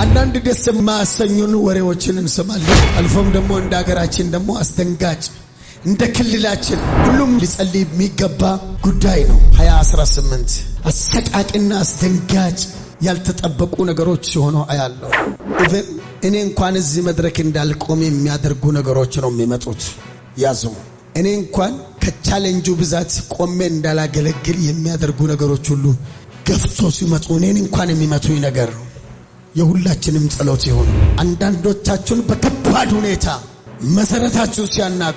አንዳንድ ደስ የማያሰኙን ወሬዎችን እንሰማለን። አልፎም ደግሞ እንደ ሀገራችን ደግሞ አስደንጋጭ እንደ ክልላችን ሁሉም ሊጸልይ የሚገባ ጉዳይ ነው። 2018 አሰቃቂና አስደንጋጭ ያልተጠበቁ ነገሮች ሲሆኑ አያለሁ። እኔ እንኳን እዚህ መድረክ እንዳልቆም የሚያደርጉ ነገሮች ነው የሚመጡት። ያዙ። እኔ እንኳን ከቻሌንጁ ብዛት ቆሜ እንዳላገለግል የሚያደርጉ ነገሮች ሁሉ ገፍቶ ሲመጡ እኔን እንኳን የሚመቱኝ ነገር ነው። የሁላችንም ጸሎት ይሁን። አንዳንዶቻችሁን በከባድ ሁኔታ መሰረታችሁ ሲያናቁ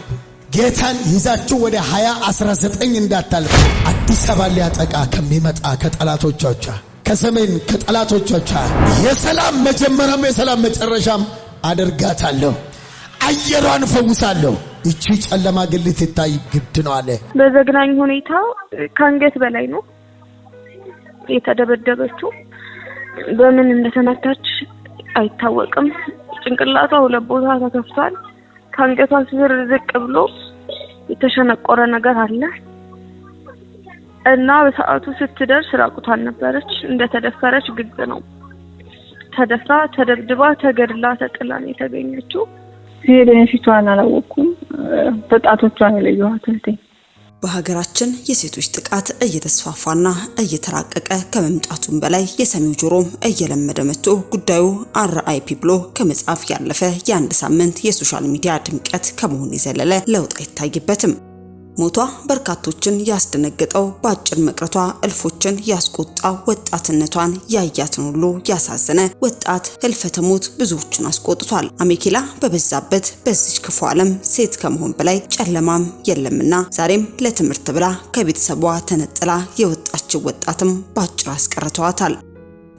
ጌታን ይዛችሁ ወደ 2019 እንዳታልፉ አዲስ አበባ ሊያጠቃ ከሚመጣ ከጠላቶቿ ከሰሜን ከጠላቶቿ የሰላም መጀመሪያም የሰላም መጨረሻም አደርጋታለሁ። አየሯን ፈውሳለሁ። እቺ ጨለማ ግን ልትታይ ግድ ነው አለ። በዘግናኝ ሁኔታ ከአንገት በላይ ነው የተደበደበችው። በምን እንደተመታች አይታወቅም። ጭንቅላቷ ሁለት ቦታ ተከፍቷል። ከአንገቷ ስር ዝቅ ብሎ የተሸነቆረ ነገር አለ እና በሰዓቱ ስትደርስ ራቁቷን ነበረች። እንደተደፈረች ግልጽ ነው። ተደፍራ ተደብድባ ተገድላ ተጥላ ነው የተገኘችው። ሲሄደን ፊቷን አላወኩም። በጣቶቿን የለየኋት እህቴ። በሀገራችን የሴቶች ጥቃት እየተስፋፋና እየተራቀቀ ከመምጣቱም በላይ የሰሚው ጆሮም እየለመደ መጥቶ ጉዳዩ አርአይፒ ብሎ ከመጻፍ ያለፈ የአንድ ሳምንት የሶሻል ሚዲያ ድምቀት ከመሆን የዘለለ ለውጥ አይታይበትም። ሞቷ በርካቶችን ያስደነገጠው በአጭር መቅረቷ እልፎችን ያስቆጣ ወጣትነቷን ያያትን ሁሉ ያሳዘነ ወጣት ህልፈተ ሞት ብዙዎችን አስቆጥቷል። አሜኬላ በበዛበት በዚህ ክፉ ዓለም ሴት ከመሆን በላይ ጨለማም የለምና ዛሬም ለትምህርት ብላ ከቤተሰቧ ተነጥላ የወጣችው ወጣትም ባጭር አስቀርተዋታል።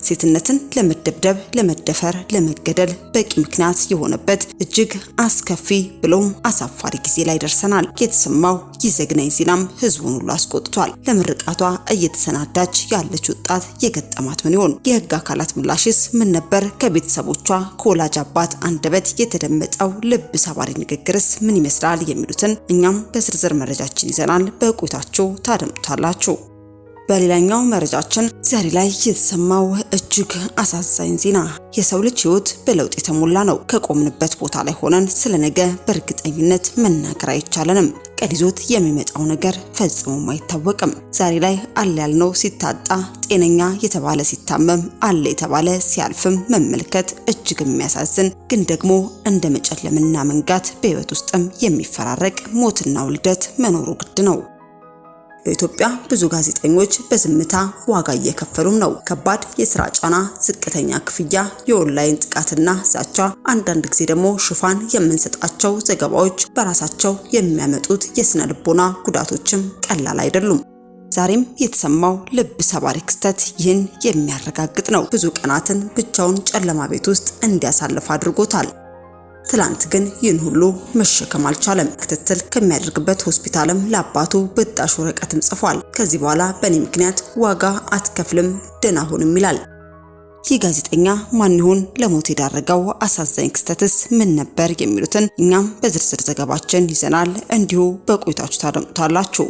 ሴትነትን ለመደብደብ፣ ለመደፈር፣ ለመገደል በቂ ምክንያት የሆነበት እጅግ አስከፊ ብሎም አሳፋሪ ጊዜ ላይ ደርሰናል። የተሰማው ይዘግናኝ ዜናም ህዝቡን ሁሉ አስቆጥቷል። ለምርቃቷ እየተሰናዳች ያለች ወጣት የገጠማት ምን ይሆን? የህግ አካላት ምላሽስ ምን ነበር? ከቤተሰቦቿ ከወላጅ አባት አንደበት የተደመጠው ልብ ሰባሪ ንግግርስ ምን ይመስላል? የሚሉትን እኛም በዝርዝር መረጃችን ይዘናል። በቆይታችሁ ታደምጡታላችሁ። በሌላኛው መረጃችን ዛሬ ላይ የተሰማው እጅግ አሳዛኝ ዜና የሰው ልጅ ህይወት በለውጥ የተሞላ ነው። ከቆምንበት ቦታ ላይ ሆነን ስለነገ በእርግጠኝነት መናገር አይቻለንም። ቀዲዞት የሚመጣው ነገር ፈጽሞ አይታወቅም። ዛሬ ላይ አለ ያልነው ሲታጣ፣ ጤነኛ የተባለ ሲታመም፣ አለ የተባለ ሲያልፍም መመልከት እጅግ የሚያሳዝን ግን ደግሞ እንደ መጨለምና መንጋት በህይወት ውስጥም የሚፈራረቅ ሞትና ውልደት መኖሩ ግድ ነው። በኢትዮጵያ ብዙ ጋዜጠኞች በዝምታ ዋጋ እየከፈሉም ነው። ከባድ የሥራ ጫና፣ ዝቅተኛ ክፍያ፣ የኦንላይን ጥቃትና ዛቻ፣ አንዳንድ ጊዜ ደግሞ ሽፋን የምንሰጣቸው ዘገባዎች በራሳቸው የሚያመጡት የስነ ልቦና ጉዳቶችም ቀላል አይደሉም። ዛሬም የተሰማው ልብ ሰባሪ ክስተት ይህን የሚያረጋግጥ ነው። ብዙ ቀናትን ብቻውን ጨለማ ቤት ውስጥ እንዲያሳልፍ አድርጎታል። ትላንት ግን ይህን ሁሉ መሸከም አልቻለም። ክትትል ከሚያደርግበት ሆስፒታልም ለአባቱ በጣሽ ወረቀትም ጽፏል። ከዚህ በኋላ በእኔ ምክንያት ዋጋ አትከፍልም፣ ደህና ሁንም ይላል። ይህ ጋዜጠኛ ማን ይሆን? ለሞት የዳረገው አሳዛኝ ክስተትስ ምን ነበር? የሚሉትን እኛም በዝርዝር ዘገባችን ይዘናል። እንዲሁ በቆይታችሁ ታደምጡታላችሁ።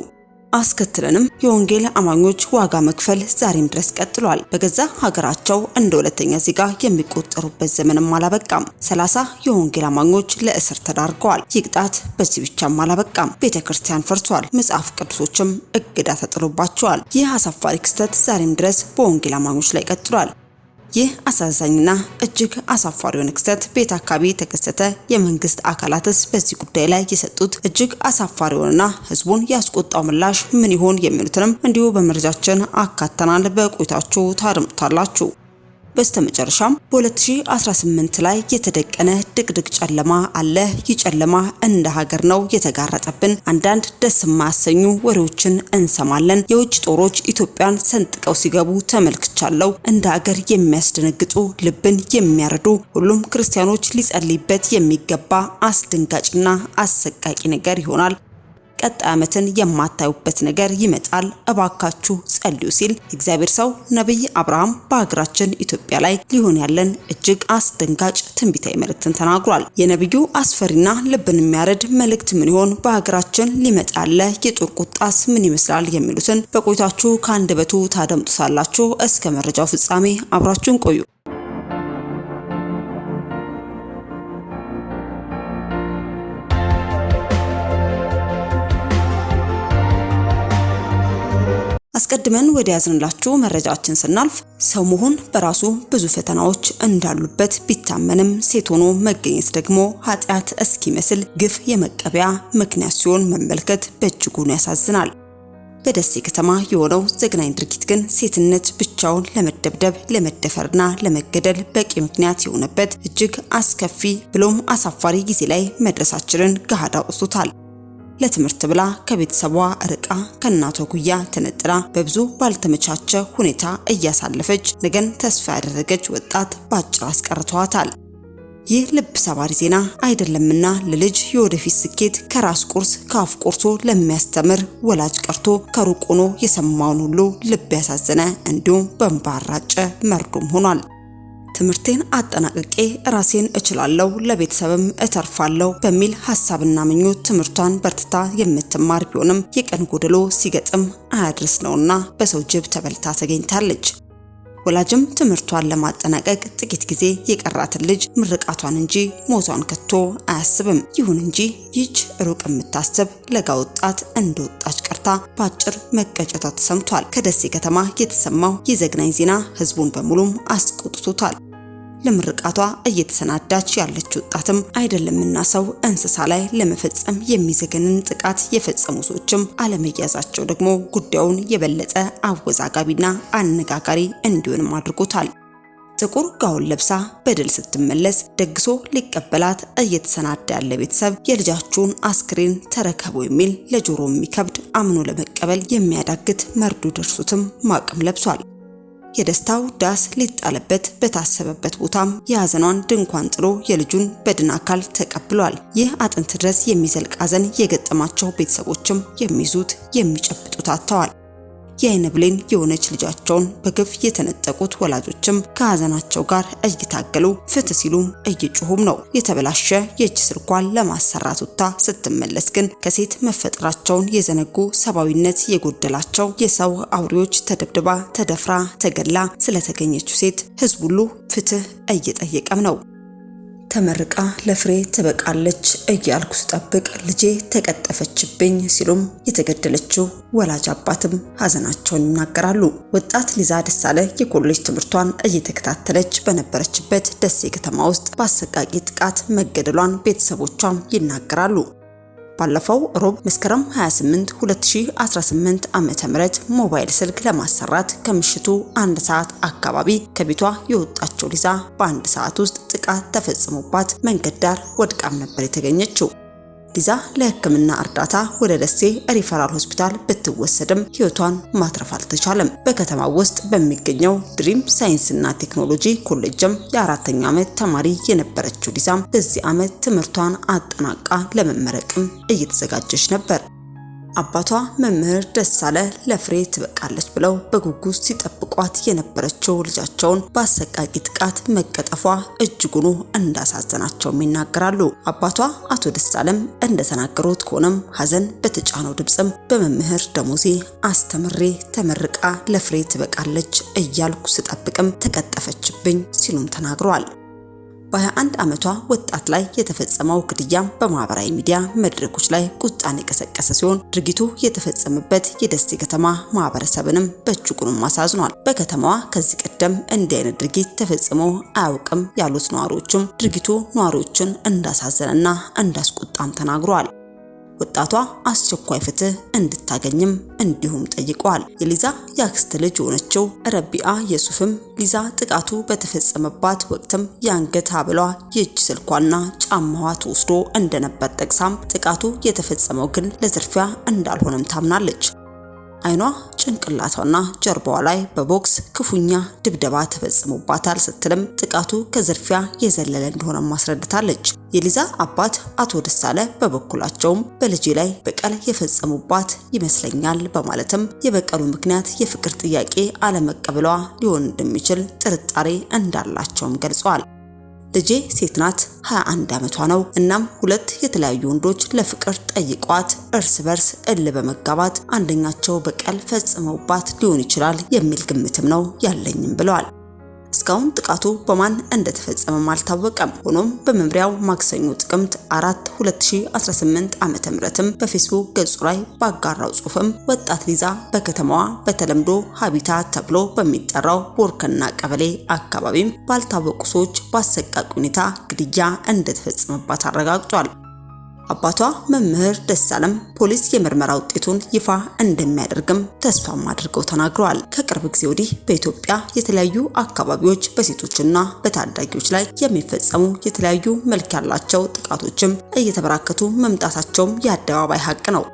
አስከትለንም የወንጌል አማኞች ዋጋ መክፈል ዛሬም ድረስ ቀጥሏል። በገዛ ሀገራቸው እንደ ሁለተኛ ዜጋ የሚቆጠሩበት ዘመንም አላበቃም። 30 የወንጌል አማኞች ለእስር ተዳርገዋል። ይህ ቅጣት በዚህ ብቻም አላበቃም። ቤተክርስቲያን ፈርሷል። መጽሐፍ ቅዱሶችም እገዳ ተጥሎባቸዋል። ይህ አሳፋሪ ክስተት ዛሬም ድረስ በወንጌል አማኞች ላይ ቀጥሏል። ይህ አሳዛኝና እጅግ አሳፋሪ ክስተት ቤት አካባቢ ተከሰተ። የመንግስት አካላትስ በዚህ ጉዳይ ላይ የሰጡት እጅግ አሳፋሪውና ህዝቡን ያስቆጣው ምላሽ ምን ይሆን? የሚሉትንም እንዲሁ በመረጃችን አካተናል። በቆይታችሁ ታደምጡታላችሁ። በስተመጨረሻም በ2018 ላይ የተደቀነ ድቅድቅ ጨለማ አለ። ይህ ጨለማ እንደ ሀገር ነው የተጋረጠብን። አንዳንድ ደስ የማያሰኙ ወሬዎችን እንሰማለን። የውጭ ጦሮች ኢትዮጵያን ሰንጥቀው ሲገቡ ተመልክቻለሁ። እንደ ሀገር የሚያስደነግጡ ልብን የሚያርዱ ሁሉም ክርስቲያኖች ሊጸልይበት የሚገባ አስደንጋጭና አሰቃቂ ነገር ይሆናል። ቀጣይ ዓመትን የማታዩበት ነገር ይመጣል፣ እባካችሁ ጸልዩ ሲል እግዚአብሔር ሰው ነብይ አብርሃም በሀገራችን ኢትዮጵያ ላይ ሊሆን ያለን እጅግ አስደንጋጭ ትንቢታዊ መልእክትን ተናግሯል። የነብዩ አስፈሪና ልብን የሚያረድ መልእክት ምን ይሆን? በሀገራችን ሊመጣ ያለ የጦር ቁጣስ ምን ይመስላል? የሚሉትን በቆይታችሁ ከአንደበቱ ታደምጡታላችሁ። እስከ መረጃው ፍጻሜ አብራችሁን ቆዩ። አስቀድመን ወደ ያዝንላችሁ መረጃችን ስናልፍ ሰው መሆን በራሱ ብዙ ፈተናዎች እንዳሉበት ቢታመንም ሴት ሆኖ መገኘት ደግሞ ኃጢአት እስኪመስል ግፍ የመቀበያ ምክንያት ሲሆን መመልከት በእጅጉ ያሳዝናል። በደሴ ከተማ የሆነው ዘግናኝ ድርጊት ግን ሴትነት ብቻውን ለመደብደብ ለመደፈርና ለመገደል በቂ ምክንያት የሆነበት እጅግ አስከፊ ብሎም አሳፋሪ ጊዜ ላይ መድረሳችንን ገሃድ አውጥቶታል። ለትምህርት ብላ ከቤተሰቧ ርቃ ከእናቷ ጉያ ተነጥላ በብዙ ባልተመቻቸ ሁኔታ እያሳለፈች ነገን ተስፋ ያደረገች ወጣት ባጭር አስቀርቷታል። ይህ ልብ ሰባሪ ዜና አይደለምና ለልጅ የወደፊት ስኬት ከራስ ቁርስ ከአፍ ቆርሶ ለሚያስተምር ወላጅ ቀርቶ ከሩቅ ሆኖ የሰማውን ሁሉ ልብ ያሳዘነ እንዲሁም በእንባ ያራጨ መርዶም ሆኗል። ትምህርቴን አጠናቅቄ ራሴን እችላለሁ ለቤተሰብም እተርፋለሁ በሚል ሐሳብና ምኞት ትምህርቷን በርትታ የምትማር ቢሆንም የቀን ጎደሎ ሲገጥም አያድርስ ነውና በሰው ጅብ ተበልታ ተገኝታለች። ወላጅም ትምህርቷን ለማጠናቀቅ ጥቂት ጊዜ የቀራትን ልጅ ምርቃቷን እንጂ ሞቷን ከቶ አያስብም። ይሁን እንጂ ይህች ሩቅ የምታስብ ለጋ ወጣት እንደወጣች ቀርታ ባጭር መቀጨቷ ተሰምቷል። ከደሴ ከተማ የተሰማው የዘግናኝ ዜና ህዝቡን በሙሉም አስቆጥቶታል። ለምርቃቷ እየተሰናዳች ያለች ወጣትም አይደለምና ሰው እንስሳ ላይ ለመፈጸም የሚዘገንን ጥቃት የፈጸሙ ሰዎችም አለመያዛቸው ደግሞ ጉዳዩን የበለጠ አወዛጋቢና አነጋጋሪ እንዲሆንም አድርጎታል። ጥቁር ጋውን ለብሳ በድል ስትመለስ ደግሶ ሊቀበላት እየተሰናዳ ያለ ቤተሰብ የልጃችሁን አስክሬን ተረከቡ የሚል ለጆሮ የሚከብድ አምኖ ለመቀበል የሚያዳግት መርዶ ደርሶትም ማቅም ለብሷል። የደስታው ዳስ ሊጣለበት በታሰበበት ቦታም የሐዘኗን ድንኳን ጥሎ የልጁን በድን አካል ተቀብሏል። ይህ አጥንት ድረስ የሚዘልቅ ሐዘን የገጠማቸው ቤተሰቦችም የሚይዙት የሚጨብጡት አጥተዋል። የአይን ብሌን የሆነች ልጃቸውን በግፍ የተነጠቁት ወላጆችም ከሐዘናቸው ጋር እየታገሉ ፍትህ ሲሉም እየጮሁም ነው። የተበላሸ የእጅ ስልኳን ለማሰራት ወጥታ ስትመለስ ግን ከሴት መፈጠራቸውን የዘነጉ ሰብአዊነት የጎደላቸው የሰው አውሬዎች ተደብድባ ተደፍራ ተገላ ስለተገኘችው ሴት ህዝብ ሁሉ ፍትህ እየጠየቀም ነው። ተመርቃ ለፍሬ ትበቃለች እያልኩ ስጠብቅ ልጄ ተቀጠፈችብኝ ሲሉም የተገደለችው ወላጅ አባትም ሐዘናቸውን ይናገራሉ። ወጣት ሊዛ ደሳለ የኮሌጅ ትምህርቷን እየተከታተለች በነበረችበት ደሴ ከተማ ውስጥ በአሰቃቂ ጥቃት መገደሏን ቤተሰቦቿም ይናገራሉ። ባለፈው ሮብ መስከረም 28 2018 ዓ.ም ሞባይል ስልክ ለማሰራት ከምሽቱ 1 ሰዓት አካባቢ ከቤቷ የወጣችው ሊዛ በአንድ ሰዓት ውስጥ ጥቃት ተፈጽሞባት መንገድ ዳር ወድቃም ነበር የተገኘችው። ሊዛ ለሕክምና እርዳታ ወደ ደሴ ሪፈራል ሆስፒታል ብትወሰድም ህይወቷን ማትረፍ አልተቻለም። በከተማው ውስጥ በሚገኘው ድሪም ሳይንስና ቴክኖሎጂ ኮሌጅም የ4ኛ ዓመት ተማሪ የነበረችው ሊዛም በዚህ ዓመት ትምህርቷን አጠናቃ ለመመረቅም እየተዘጋጀች ነበር። አባቷ መምህር ደሳለ ለፍሬ ትበቃለች ብለው በጉጉት ሲጠብቋት የነበረችው ልጃቸውን በአሰቃቂ ጥቃት መቀጠፏ እጅጉኑ እንዳሳዘናቸው ይናገራሉ። አባቷ አቶ ደሳለም እንደተናገሩት ከሆነም ሐዘን በተጫነው ድምጽም በመምህር ደሞዜ አስተምሬ ተመርቃ ለፍሬ ትበቃለች እያልኩ ስጠብቅም ተቀጠፈችብኝ ሲሉም ተናግረዋል። በ21 ዓመቷ ወጣት ላይ የተፈጸመው ግድያም በማህበራዊ ሚዲያ መድረኮች ላይ ቁጣን የቀሰቀሰ ሲሆን ድርጊቱ የተፈጸመበት የደሴ ከተማ ማህበረሰብንም በእጅጉም አሳዝኗል። በከተማዋ ከዚህ ቀደም እንዲህ አይነት ድርጊት ተፈጽሞ አያውቅም ያሉት ነዋሪዎችም ድርጊቱ ነዋሪዎችን እንዳሳዘነና እንዳስቆጣም ተናግረዋል። ወጣቷ አስቸኳይ ፍትህ እንድታገኝም እንዲሁም ጠይቀዋል። የሊዛ ያክስት ልጅ የሆነችው ረቢአ የሱፍም ሊዛ ጥቃቱ በተፈጸመባት ወቅትም የአንገት ሐብሏ የእጅ ስልኳና ጫማዋ ተወስዶ እንደነበር ጠቅሳም ጥቃቱ የተፈጸመው ግን ለዝርፊያ እንዳልሆነም ታምናለች። አይኗ ጭንቅላቷና ጀርባዋ ላይ በቦክስ ክፉኛ ድብደባ ተፈጽሞባታል ስትልም ጥቃቱ ከዝርፊያ የዘለለ እንደሆነ ማስረድታለች። የሊዛ አባት አቶ ደሳለ በበኩላቸውም በልጄ ላይ በቀል የፈጸሙባት ይመስለኛል በማለትም የበቀሉ ምክንያት የፍቅር ጥያቄ አለመቀበሏ ሊሆን እንደሚችል ጥርጣሬ እንዳላቸውም ገልጸዋል። ልጄ ሴት ናት፣ 21 ዓመቷ ነው። እናም ሁለት የተለያዩ ወንዶች ለፍቅር ጠይቋት እርስ በርስ በመጋባት አንደኛቸው በቀል ፈጽመውባት ሊሆን ይችላል የሚል ግምትም ነው ያለኝም ብለዋል። እስካሁን ጥቃቱ በማን እንደተፈጸመ አልታወቀም። ሆኖም በመምሪያው ማክሰኞ ጥቅምት 4 2018 ዓ.ም በፌስቡክ ገጹ ላይ ባጋራው ጽሑፍም ወጣት ሊዛ በከተማዋ በተለምዶ ሀቢታት ተብሎ በሚጠራው ቦርከና ቀበሌ አካባቢም ባልታወቁ ሰዎች በአሰቃቂ ሁኔታ ግድያ እንደተፈጸመባት አረጋግጧል። አባቷ መምህር ደሳለም ፖሊስ የምርመራ ውጤቱን ይፋ እንደሚያደርግም ተስፋም አድርገው ተናግረዋል። ከቅርብ ጊዜ ወዲህ በኢትዮጵያ የተለያዩ አካባቢዎች በሴቶችና በታዳጊዎች ላይ የሚፈጸሙ የተለያዩ መልክ ያላቸው ጥቃቶችም እየተበራከቱ መምጣታቸውም የአደባባይ ሀቅ ነው።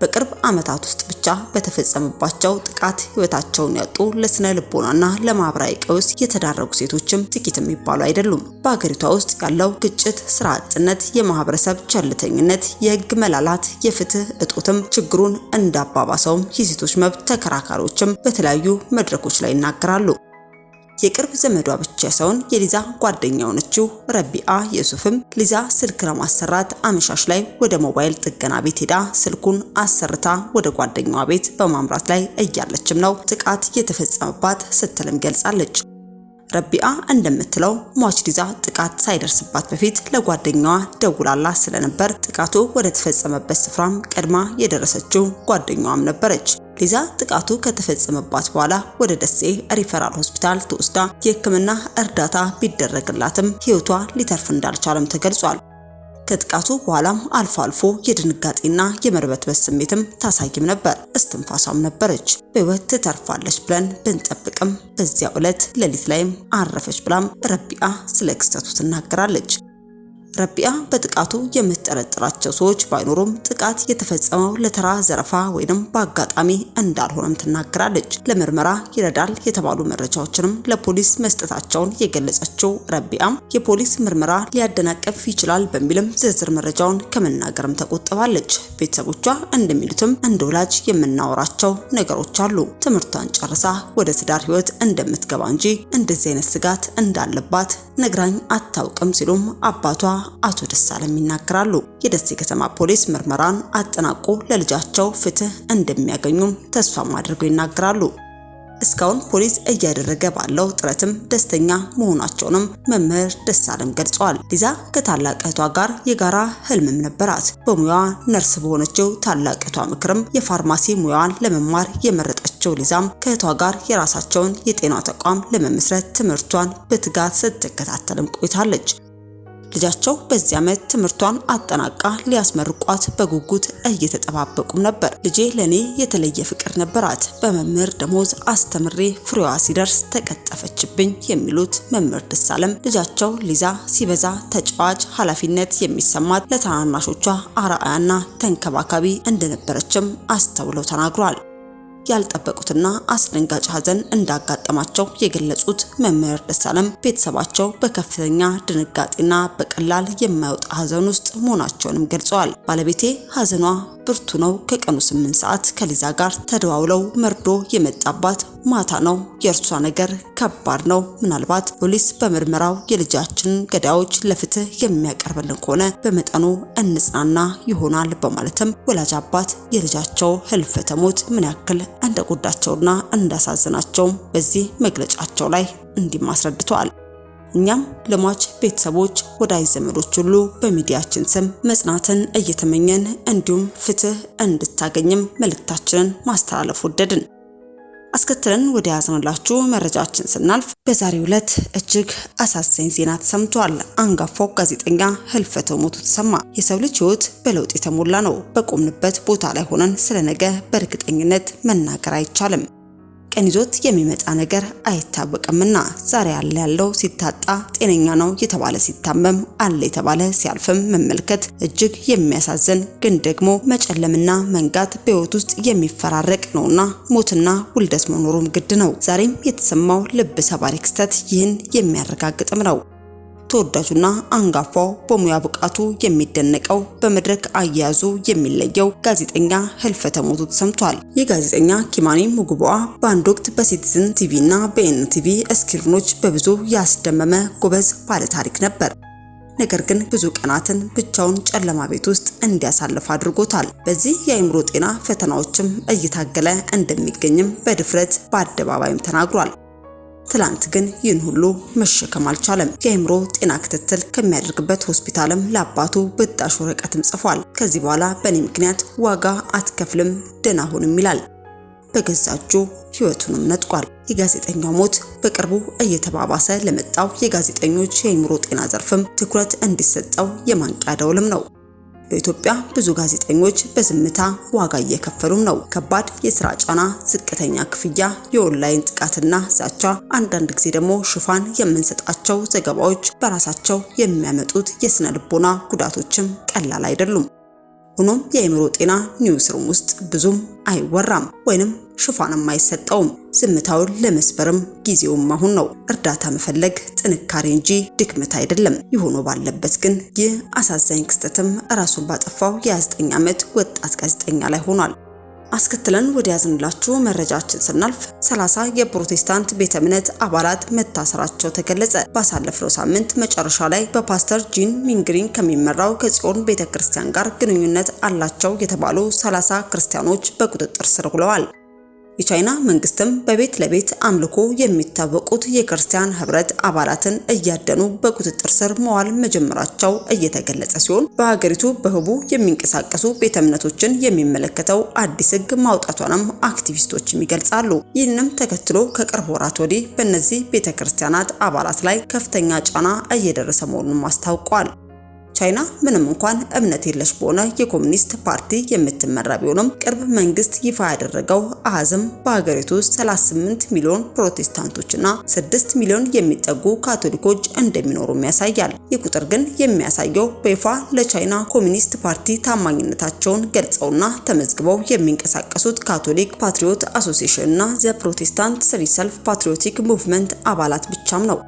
በቅርብ ዓመታት ውስጥ ብቻ በተፈጸመባቸው ጥቃት ህይወታቸውን ያጡ ለስነ ልቦናና ለማህበራዊ ቀውስ የተዳረጉ ሴቶችም ጥቂት የሚባሉ አይደሉም። በአገሪቷ ውስጥ ያለው ግጭት፣ ስራ አጥነት፣ የማህበረሰብ ቸልተኝነት፣ የህግ መላላት፣ የፍትህ እጦትም ችግሩን እንዳባባሰውም የሴቶች መብት ተከራካሪዎችም በተለያዩ መድረኮች ላይ ይናገራሉ። የቅርብ ዘመዷ ብቻ ሳይሆን የሊዛ ጓደኛ የሆነችው ረቢአ የሱፍም ሊዛ ስልክ ለማሰራት አመሻሽ ላይ ወደ ሞባይል ጥገና ቤት ሄዳ ስልኩን አሰርታ ወደ ጓደኛዋ ቤት በማምራት ላይ እያለችም ነው ጥቃት የተፈጸመባት ስትልም ገልጻለች። ረቢአ እንደምትለው ሟች ሊዛ ጥቃት ሳይደርስባት በፊት ለጓደኛዋ ደውላላት ስለነበር ጥቃቱ ወደ ተፈጸመበት ስፍራም ቀድማ የደረሰችው ጓደኛዋም ነበረች። ሊዛ ጥቃቱ ከተፈጸመባት በኋላ ወደ ደሴ ሪፈራል ሆስፒታል ተወስዳ የሕክምና እርዳታ ቢደረግላትም ህይወቷ ሊተርፍ እንዳልቻለም ተገልጿል። ከጥቃቱ በኋላም አልፎ አልፎ የድንጋጤና የመርበትበት ስሜትም ታሳይም ነበር። እስትንፋሷም ነበረች። በህይወት ትተርፋለች ብለን ብንጠብቅም በዚያው ዕለት ሌሊት ላይም አረፈች ብላም ረቢአ ስለ ክስተቱ ትናገራለች። ረቢአ በጥቃቱ የምትጠረጥራቸው ሰዎች ባይኖሩም ጥቃት የተፈጸመው ለተራ ዘረፋ ወይንም በአጋጣሚ እንዳልሆነም ትናገራለች። ለምርመራ ይረዳል የተባሉ መረጃዎችንም ለፖሊስ መስጠታቸውን የገለጸችው ረቢአም የፖሊስ ምርመራ ሊያደናቀፍ ይችላል በሚልም ዝርዝር መረጃውን ከመናገርም ተቆጥባለች። ቤተሰቦቿ እንደሚሉትም እንደ ወላጅ የምናወራቸው ነገሮች አሉ። ትምህርቷን ጨርሳ ወደ ትዳር ህይወት እንደምትገባ እንጂ እንደዚህ አይነት ስጋት እንዳለባት ነግራኝ አታውቅም ሲሉም አባቷ አቶ ደሳለም ይናገራሉ። የደሴ ከተማ ፖሊስ ምርመራን አጠናቆ ለልጃቸው ፍትህ እንደሚያገኙም ተስፋም አድርገው ይናገራሉ። እስካሁን ፖሊስ እያደረገ ባለው ጥረትም ደስተኛ መሆናቸውንም መምህር ደሳለም ገልጸዋል። ሊዛ ከታላቅ እህቷ ጋር የጋራ ህልምም ነበራት። በሙያዋ ነርስ በሆነችው ታላቅ እህቷ ምክርም የፋርማሲ ሙያዋን ለመማር የመረጠችው ሊዛም ከእህቷ ጋር የራሳቸውን የጤና ተቋም ለመመስረት ትምህርቷን በትጋት ስትከታተልም ቆይታለች። ልጃቸው በዚህ ዓመት ትምህርቷን አጠናቃ ሊያስመርቋት በጉጉት እየተጠባበቁም ነበር። ልጄ ለኔ የተለየ ፍቅር ነበራት። በመምህር ደሞዝ አስተምሬ ፍሬዋ ሲደርስ ተቀጠፈችብኝ የሚሉት መምህር ደሳለም ልጃቸው ሊዛ ሲበዛ ተጫዋች፣ ኃላፊነት የሚሰማት ለታናናሾቿ አርአያና ተንከባካቢ እንደነበረችም አስተውለው ተናግሯል። ያልጠበቁትና አስደንጋጭ ሐዘን እንዳጋጠማቸው የገለጹት መምህር ደሳለም ቤተሰባቸው በከፍተኛ ድንጋጤና በቀላል የማይወጣ ሐዘን ውስጥ መሆናቸውንም ገልጸዋል። ባለቤቴ ሐዘኗ ብርቱ ነው። ከቀኑ 8 ሰዓት ከሊዛ ጋር ተደዋውለው መርዶ የመጣባት ማታ ነው። የእርሷ ነገር ከባድ ነው። ምናልባት ፖሊስ በምርመራው የልጃችንን ገዳዮች ለፍትህ የሚያቀርብልን ከሆነ በመጠኑ እንጽናና ይሆናል በማለትም ወላጅ አባት የልጃቸው ህልፈተ ሞት ምን ያክል እንደጎዳቸውና እንዳሳዘናቸው በዚህ መግለጫቸው ላይ እንዲማስረድተዋል። እኛም ለሟች ቤተሰቦች፣ ወዳጅ ዘመዶች ሁሉ በሚዲያችን ስም መጽናትን እየተመኘን እንዲሁም ፍትህ እንድታገኝም መልእክታችንን ማስተላለፍ ወደድን። አስከትለን ወደ ያዝንላችሁ መረጃችን ስናልፍ በዛሬው ዕለት እጅግ አሳዛኝ ዜና ተሰምቷል። አንጋፋው ጋዜጠኛ ህልፈተ ሞቱ ተሰማ። የሰው ልጅ ህይወት በለውጥ የተሞላ ነው። በቆምንበት ቦታ ላይ ሆነን ስለነገ በእርግጠኝነት መናገር አይቻልም። ቀን ይዞት የሚመጣ ነገር አይታወቅምና ዛሬ ያለው ሲታጣ ጤነኛ ነው የተባለ ሲታመም አለ የተባለ ሲያልፍም መመልከት እጅግ የሚያሳዝን ግን ደግሞ መጨለምና መንጋት በህይወት ውስጥ የሚፈራረቅ ነውና ሞትና ውልደት መኖሩም ግድ ነው። ዛሬም የተሰማው ልብ ሰባሪ ክስተት ይህን የሚያረጋግጥም ነው። ተወዳጁና አንጋፋው በሙያ ብቃቱ የሚደነቀው በመድረክ አያያዙ የሚለየው ጋዜጠኛ ህልፈተ ሞቱ ተሰምቷል። የጋዜጠኛ ኪማኒ ሙጉቦአ በአንድ ወቅት በሲቲዝን ቲቪና በኤንቲቪ ስክሪኖች በብዙ ያስደመመ ጎበዝ ባለታሪክ ነበር። ነገር ግን ብዙ ቀናትን ብቻውን ጨለማ ቤት ውስጥ እንዲያሳልፍ አድርጎታል። በዚህ የአእምሮ ጤና ፈተናዎችም እየታገለ እንደሚገኝም በድፍረት በአደባባይም ተናግሯል። ትላንት ግን ይህን ሁሉ መሸከም አልቻለም። የአእምሮ ጤና ክትትል ከሚያደርግበት ሆስፒታልም ለአባቱ ብጣሽ ወረቀትም ጽፏል። ከዚህ በኋላ በእኔ ምክንያት ዋጋ አትከፍልም ደህና ሁንም ይላል። በገዛ እጁ ህይወቱንም ነጥቋል። የጋዜጠኛው ሞት በቅርቡ እየተባባሰ ለመጣው የጋዜጠኞች የአእምሮ ጤና ዘርፍም ትኩረት እንዲሰጠው የማንቂያ ደወልም ነው። በኢትዮጵያ ብዙ ጋዜጠኞች በዝምታ ዋጋ እየከፈሉም ነው። ከባድ የሥራ ጫና፣ ዝቅተኛ ክፍያ፣ የኦንላይን ጥቃትና ዛቻ፣ አንዳንድ ጊዜ ደግሞ ሽፋን የምንሰጣቸው ዘገባዎች በራሳቸው የሚያመጡት የስነ ልቦና ጉዳቶችም ቀላል አይደሉም። ሆኖም የአእምሮ ጤና ኒውስሩም ውስጥ ብዙም አይወራም ወይንም ሽፋንም አይሰጠውም። ዝምታውን ለመስበርም ጊዜውም አሁን ነው። እርዳታ መፈለግ ጥንካሬ እንጂ ድክመት አይደለም። ይሆኖ ባለበት ግን ይህ አሳዛኝ ክስተትም ራሱን ባጠፋው የ29 ዓመት ወጣት ጋዜጠኛ ላይ ሆኗል። አስከትለን ወደ ያዝንላችሁ መረጃችን ስናልፍ 30 የፕሮቴስታንት ቤተ እምነት አባላት መታሰራቸው ተገለጸ። ባሳለፈው ሳምንት መጨረሻ ላይ በፓስተር ጂን ሚንግሪን ከሚመራው ከጽዮን ቤተክርስቲያን ጋር ግንኙነት አላቸው የተባሉ 30 ክርስቲያኖች በቁጥጥር ስር ውለዋል። የቻይና መንግስትም በቤት ለቤት አምልኮ የሚታወቁት የክርስቲያን ህብረት አባላትን እያደኑ በቁጥጥር ስር መዋል መጀመራቸው እየተገለጸ ሲሆን በሀገሪቱ በህቡ የሚንቀሳቀሱ ቤተ እምነቶችን የሚመለከተው አዲስ ህግ ማውጣቷንም አክቲቪስቶችም ይገልጻሉ። ይህንንም ተከትሎ ከቅርብ ወራት ወዲህ በእነዚህ ቤተክርስቲያናት አባላት ላይ ከፍተኛ ጫና እየደረሰ መሆኑን አስታውቋል። ቻይና ምንም እንኳን እምነት የለሽ በሆነ የኮሙኒስት ፓርቲ የምትመራ ቢሆንም ቅርብ መንግስት ይፋ ያደረገው አሃዝም በሀገሪቱ 38 ሚሊዮን ፕሮቴስታንቶችና 6 ሚሊዮን የሚጠጉ ካቶሊኮች እንደሚኖሩም ያሳያል። ይህ ቁጥር ግን የሚያሳየው በይፋ ለቻይና ኮሙኒስት ፓርቲ ታማኝነታቸውን ገልጸውና ተመዝግበው የሚንቀሳቀሱት ካቶሊክ ፓትሪዮት አሶሲዬሽን እና ዘ ፕሮቴስታንት ሰልፍ ፓትሪዮቲክ ሙቭመንት አባላት ብቻም ነው።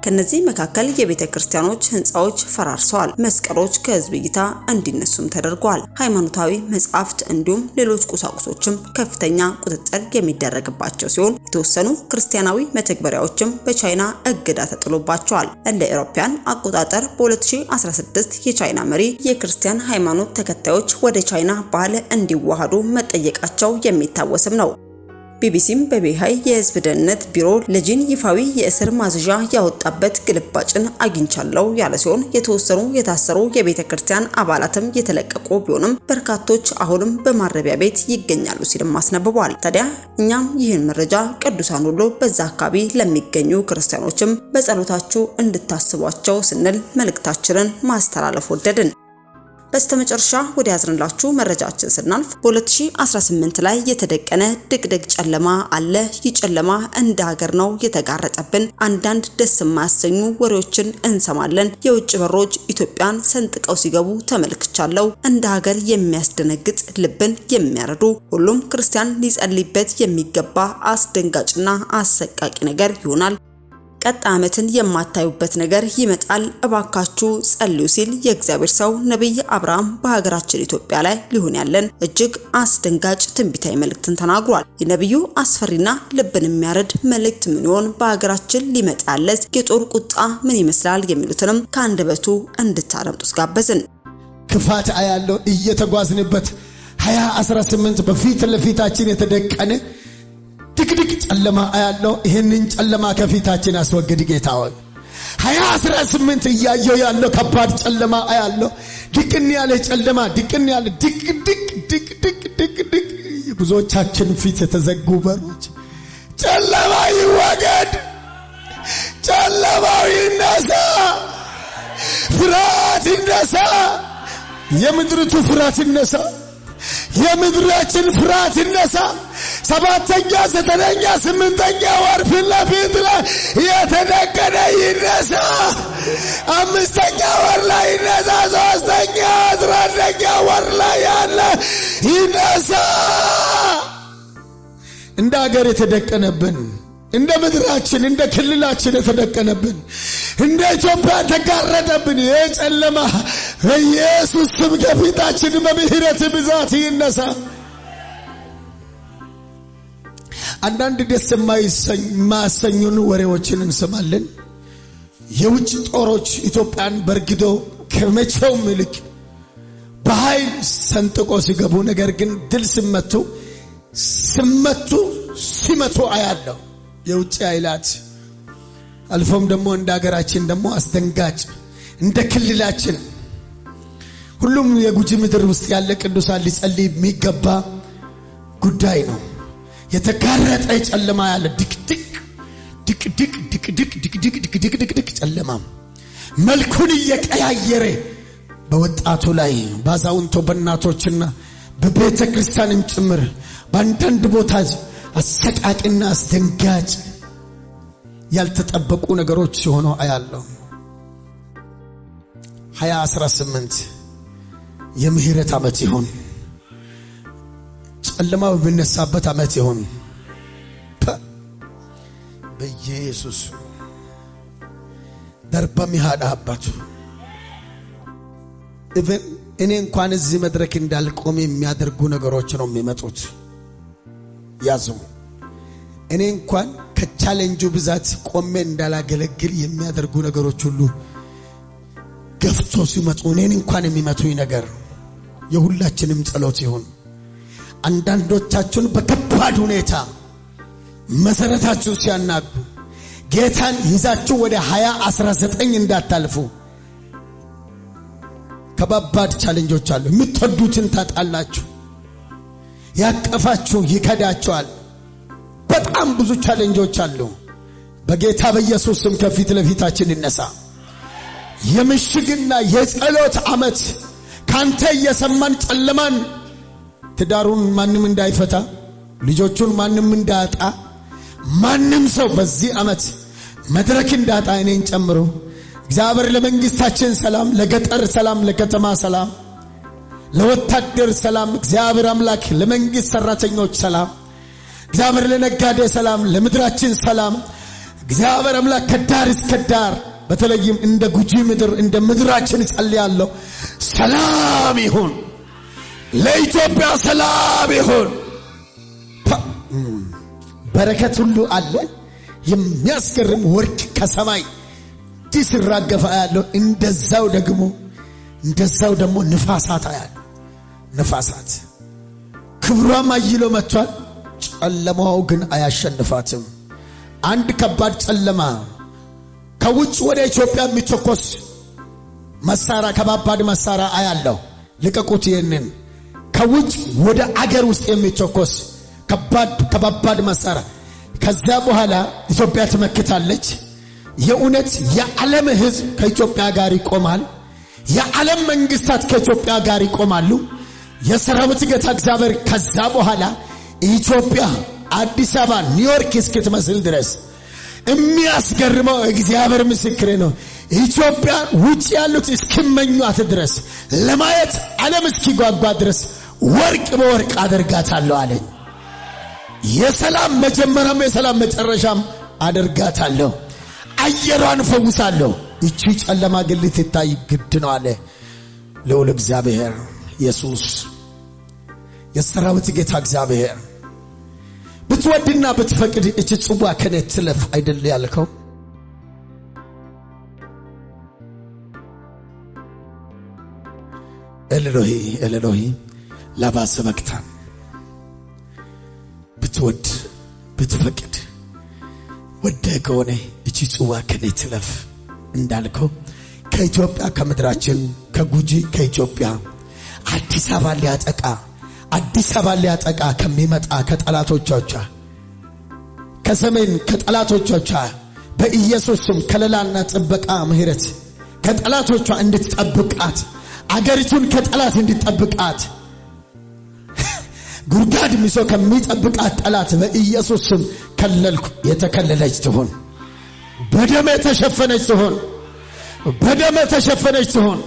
ከነዚህ መካከል የቤተ ክርስቲያኖች ህንጻዎች ፈራርሰዋል፣ መስቀሎች ከህዝብ እይታ እንዲነሱም ተደርጓል። ሃይማኖታዊ መጻሕፍት እንዲሁም ሌሎች ቁሳቁሶችም ከፍተኛ ቁጥጥር የሚደረግባቸው ሲሆን የተወሰኑ ክርስቲያናዊ መተግበሪያዎችም በቻይና እገዳ ተጥሎባቸዋል። እንደ አውሮፓውያን አቆጣጠር በ2016 የቻይና መሪ የክርስቲያን ሃይማኖት ተከታዮች ወደ ቻይና ባህል እንዲዋሃዱ መጠየቃቸው የሚታወስም ነው። ቢቢሲም በቤሃይ የህዝብ ደህንነት ቢሮ ለጂን ይፋዊ የእስር ማዘዣ ያወጣበት ግልባጭን አግኝቻለሁ ያለ ሲሆን የተወሰኑ የታሰሩ የቤተክርስቲያን አባላትም የተለቀቁ ቢሆንም በርካቶች አሁንም በማረቢያ ቤት ይገኛሉ ሲልም አስነብቧል። ታዲያ እኛም ይህን መረጃ ቅዱሳን ሁሉ በዛ አካባቢ ለሚገኙ ክርስቲያኖችም በጸሎታችሁ እንድታስቧቸው ስንል መልእክታችንን ማስተላለፍ ወደድን። በስተመጨረሻ ወደ ያዝንላችሁ መረጃችን ስናልፍ በ2018 ላይ የተደቀነ ድቅድቅ ጨለማ አለ። ይህ ጨለማ እንደ ሀገር ነው የተጋረጠብን። አንዳንድ ደስ የማያሰኙ ወሬዎችን እንሰማለን። የውጭ በሮች ኢትዮጵያን ሰንጥቀው ሲገቡ ተመልክቻለሁ። እንደ ሀገር የሚያስደነግጥ ልብን የሚያረዱ ሁሉም ክርስቲያን ሊጸልይበት የሚገባ አስደንጋጭና አሰቃቂ ነገር ይሆናል። ቀጣይ ዓመትን የማታዩበት ነገር ይመጣል፣ እባካችሁ ጸልዩ ሲል የእግዚአብሔር ሰው ነብይ አብርሃም በሀገራችን ኢትዮጵያ ላይ ሊሆን ያለን እጅግ አስደንጋጭ ትንቢታዊ መልእክትን ተናግሯል። የነብዩ አስፈሪና ልብን የሚያረድ መልእክት ምን ይሆን? በሀገራችን ሊመጣ ያለ የጦር ቁጣ ምን ይመስላል? የሚሉትንም ከአንደበቱ እንድታረምጡስ ጋበዝን። ክፋት አያለው እየተጓዝንበት 2018 በፊት ለፊታችን የተደቀነ ድቅድቅ ጨለማ አያለው። ይሄንን ጨለማ ከፊታችን አስወግድ ጌታ ሆይ። 2018 እያየው ያለው ከባድ ጨለማ አያለው። ድቅን ያለ ጨለማ፣ ድቅን ያለ ድቅ ብዙዎቻችን ፊት የተዘጉ በሮች ጨለማ ይወገድ፣ ጨለማው ይነሳ፣ ፍርሃት ይነሳ፣ የምድሪቱ ፍርሃት ይነሳ፣ የምድራችን ፍርሃት ይነሳ። 7ኛ 9ኛ 8ኛ ወር ፊት ለፊት ላይ የተደቀነ ይነሳ። 5ኛ ወር ላይ ይነሳ። 3ኛ 11ኛ ወር ላይ ያለ ይነሳ። እንደ ሀገር የተደቀነብን፣ እንደ ምድራችን እንደ ክልላችን የተደቀነብን፣ እንደ ኢትዮጵያ ተጋረጠብን የጨለማ በኢየሱስ ስም ከፊታችን በምህረት ብዛት ይነሳ። አንዳንድ ደስ የማያሰኙን ወሬዎችን እንሰማለን። የውጭ ጦሮች ኢትዮጵያን በርግደው ከመቼውም ይልቅ በኃይል ሰንጥቆ ሲገቡ፣ ነገር ግን ድል ሲመቱ አያለው። የውጭ ኃይላት አልፎም ደግሞ እንደ ሀገራችን ደግሞ አስደንጋጭ እንደ ክልላችን ሁሉም የጉጂ ምድር ውስጥ ያለ ቅዱሳን ሊጸልይ የሚገባ ጉዳይ ነው። የተጋረጠ ጨለማ ያለ ድቅድቅ ጨለማ መልኩን እየቀያየረ በወጣቱ ላይ ባዛውንቶ በእናቶችና በቤተ ክርስቲያንም ጭምር በአንዳንድ ቦታ አሰቃቂና አስደንጋጭ ያልተጠበቁ ነገሮች ሲሆኑ አያለሁ። 2018 የምህረት ዓመት ይሁን፣ ጨለማው በሚነሳበት ዓመት ይሁን በኢየሱስ ደርባም ያዳባቱ ኢቨን እኔ እንኳን እዚህ መድረክ እንዳልቆም የሚያደርጉ ነገሮች ነው የሚመጡት። ያዙ እኔ እንኳን ከቻሌንጁ ብዛት ቆሜ እንዳላገለግል የሚያደርጉ ነገሮች ሁሉ ገፍቶ ሲመጡ እኔን እንኳን የሚመቱኝ ነገር የሁላችንም ጸሎት ይሁን። አንዳንዶቻችሁን በከባድ ሁኔታ መሰረታችሁ ሲያናጉ ጌታን ይዛችሁ ወደ 2019 እንዳታልፉ ከባባድ ቻሌንጆች አሉ። የምትወዱትን ታጣላችሁ፣ ያቀፋችሁ ይከዳችኋል። በጣም ብዙ ቻሌንጆች አሉ። በጌታ በኢየሱስ ስም ከፊት ለፊታችን ይነሳ። የምሽግና የጸሎት ዓመት ካንተ እየሰማን ጨለማን ትዳሩን ማንም እንዳይፈታ ልጆቹን ማንም እንዳያጣ ማንም ሰው በዚህ ዓመት መድረክ እንዳጣ እኔን ጨምሮ እግዚአብሔር ለመንግስታችን ሰላም፣ ለገጠር ሰላም፣ ለከተማ ሰላም፣ ለወታደር ሰላም፣ እግዚአብሔር አምላክ ለመንግስት ሰራተኞች ሰላም፣ እግዚአብሔር ለነጋዴ ሰላም፣ ለምድራችን ሰላም፣ እግዚአብሔር አምላክ ከዳር እስከ ዳር በተለይም እንደ ጉጂ ምድር እንደ ምድራችን ጸልያለሁ። ሰላም ይሁን፣ ለኢትዮጵያ ሰላም ይሁን። በረከት ሁሉ አለ። የሚያስገርም ወርቅ ከሰማይ ሲራገፋ ያለው እንደዛው ደግሞ ንፋሳት ያለው ንፋሳት ክብሯም አይሎ መጥቷል። ጨለማው ግን አያሸንፋትም። አንድ ከባድ ጨለማ ከውጭ ወደ ኢትዮጵያ የሚተኮስ መሳሪያ ከባባድ መሳሪያ አያለው። ልቀቁት ይሄንን ከውጭ ወደ አገር ውስጥ የሚተኮስ ከባባድ መሳሪያ። ከዛ በኋላ ኢትዮጵያ ትመክታለች። የእውነት የዓለም ሕዝብ ከኢትዮጵያ ጋር ይቆማል። የዓለም መንግስታት ከኢትዮጵያ ጋር ይቆማሉ። የሰራዊት ጌታ እግዚአብሔር ከዛ በኋላ ኢትዮጵያ አዲስ አበባ ኒውዮርክ እስክትመስል ድረስ የሚያስገርመው እግዚአብሔር ምስክሬ ነው። ኢትዮጵያ ውጭ ያሉት እስኪመኟት ድረስ ለማየት ዓለም እስኪጓጓ ድረስ ወርቅ በወርቅ አደርጋታለሁ አለኝ። የሰላም መጀመሪያም የሰላም መጨረሻም አደርጋታለሁ። አየሯን ፈውሳለሁ። እቺ ጨለማ ግን ልትታይ ግድ ነው አለ ልዑል እግዚአብሔር ኢየሱስ። የሰራዊት ጌታ እግዚአብሔር ብትወድና ብትፈቅድ እቺ ጽዋ ከኔ ትለፍ አይደል ያልከው? ኤሎሄ ላባ ሰበክታን ብትወድ ብትፈቅድ ወደ ከሆነ እቺ ጽዋ ከኔ ትለፍ እንዳልከው ከኢትዮጵያ ከምድራችን ከጉጂ ከኢትዮጵያ አዲስ አበባ ሊያጠቃ ከሚመጣ ከጠላቶቿ ከሰሜን ከጠላቶቿ በኢየሱስ ስም ከለላና ጥበቃ ምህረት ከጠላቶቿ እንድትጠብቃት አገሪቱን ከጠላት እንድትጠብቃት ጉርጋድ ሚሶ ከሚጠብቃት ጠላት በኢየሱስ ስም ከለልኩ። የተከለለች ትሆን፣ በደም የተሸፈነች ትሆን።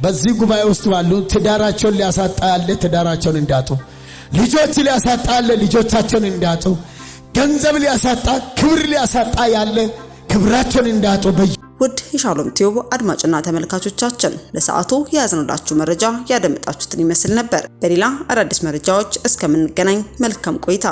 በዚህ ጉባኤ ውስጥ ባሉ ትዳራቸውን ሊያሳጣ ያለ ትዳራቸውን እንዳጡ፣ ልጆች ሊያሳጣ ያለ ልጆቻቸውን እንዳጡ፣ ገንዘብ ሊያሳጣ ክብር ሊያሳጣ ያለ ክብራቸውን እንዳጡ ውድ የሻሎም ቲዩብ አድማጭና ተመልካቾቻችን ለሰዓቱ ያዝነላችሁ መረጃ ያደመጣችሁትን ይመስል ነበር። በሌላ አዳዲስ መረጃዎች እስከምንገናኝ መልካም ቆይታ